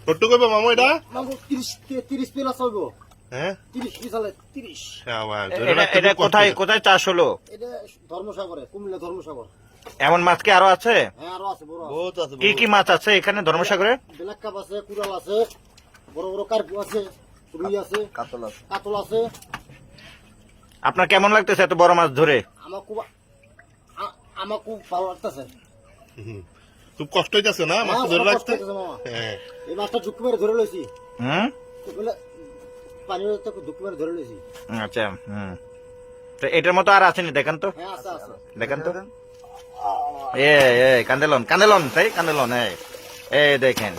কত কইবা মামু এটা মামু 30 প্লাস হইব। হ্যাঁ 30 কি চলে 30। শাবাশ এটা কোথায় কোথায় চাষ হলো? এটা ধর্মসাগরে, কুমিল্লা ধর্মসাগর। এমন মাছ কি আরো আছে? হ্যাঁ আরো আছে, বড় আছে। বহুত আছে কি কি মাছ আছে এখানে ধর্মসাগরে? ব্ল্যাক কাপ আছে, কুড়াল আছে, বড় বড় কার্পু আছে, রুই আছে, কাতল আছে। আপনার কেমন লাগতেছে এত বড় মাছ ধরে? আমার খুব ভালো লাগতেছে। খুব কষ্ট হইতাছে না মাছ ধরে রাখতে? হ্যাঁ এই মাছটা ঝুঁকি মেরে ধরে লইছি। হুম, পানির ঝুঁকি মেরে ধরে লইছি। আচ্ছা। তো এটার মতো আর আসেনি, দেখেন তো, হ্যাঁ আছে আছে। দেখেন তো। এ কান্দেলন কান্দেলন তাই কান্দেলন, দেখেন।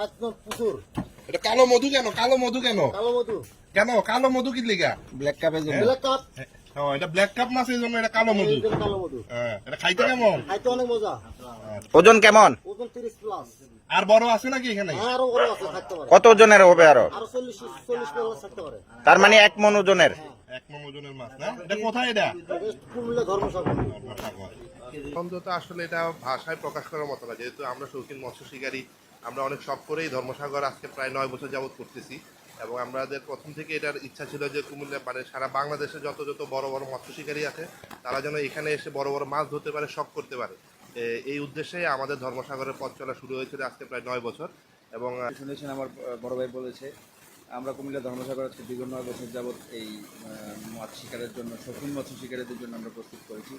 একদম প্রচুর এটা কালো মধু কেন? কালো মধু কেন? কালো মধু। কেন কালো মধু কি লিগা? ব্ল্যাক কাপের জন্য। Black cup. হ্যাঁ এটা ব্ল্যাক কাপ মাছ এই জন্য এটা কালো মধু। কালো মধু। হ্যাঁ এটা খাইতে কেমন? খাইতে অনেক মজা। ওজন কেমন? ওজন 30 প্লাস। আর বড় আছে নাকি এখানে? হ্যাঁ আরো বড় আছে, থাকতে পারে। কত ওজনের হবে আরো? আরো 40 প্লাস থাকতে পারে। তার মানে 1 মণ ওজনের। এক মণ ওজনের মাছ না? এটা কোথায় এটা? কুমিল্লা ধর্মসাগর। তো আসলে এটা ভাষায় প্রকাশ করার মতো না, যেহেতু আমরা শৌখিন মৎস্য শিকারী, আমরা অনেক শখ করেই ধর্মসাগর আজকে প্রায় 9 বছর যাবত করতেছি। এবং আমাদের প্রথম থেকে এটার ইচ্ছা ছিল যে কুমিল্লা মানে সারা বাংলাদেশে যত যত বড় বড় মৎস্য শিকারী আছে তারা যেন এখানে এসে বড় বড় মাছ ধরতে পারে, শখ করতে পারে। এই উদ্দেশ্যে আমাদের ধর্মসাগরের পথ চলা শুরু হয়েছিল আজকে প্রায় 9 বছর। এবং শুনেছেন আমার বড় ভাই বলেছে, আমরা কুমিল্লা ধর্মসাগর আজকে দীর্ঘ 9 বছর যাবৎ এই মাছ শিকারের জন্য, শৌখিন মৎস্য শিকারীদের জন্য আমরা প্রস্তুত করেছি।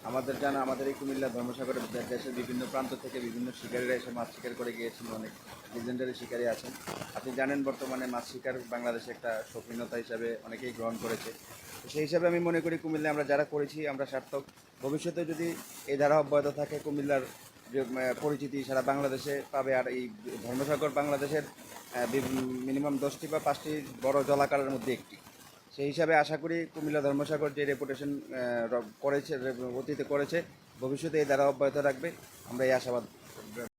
আমাদের জানা, আমাদের এই কুমিল্লা ধর্মসাগরের দেশের বিভিন্ন প্রান্ত থেকে বিভিন্ন শিকারীরা এসে মাছ শিকার করে গিয়েছিল, অনেক লিজেন্ডারি শিকারী আছেন। আপনি জানেন বর্তমানে মাছ শিকার বাংলাদেশে একটা শৌখিনতা হিসাবে অনেকেই গ্রহণ করেছে। সেই হিসাবে আমি মনে করি কুমিল্লা আমরা যারা করেছি আমরা সার্থক। ভবিষ্যতে যদি এই ধারা অব্যাহত থাকে কুমিল্লার যে পরিচিতি সারা বাংলাদেশে পাবে। আর এই ধর্মসাগর বাংলাদেশের মিনিমাম 10টি বা 5টি বড় জলাকারের মধ্যে একটি। সেই হিসাবে আশা করি কুমিল্লা ধর্মসাগর যে রেপুটেশন করেছে, অতীতে করেছে, ভবিষ্যতে এই ধারা অব্যাহত রাখবে, আমরা এই আশাবাদ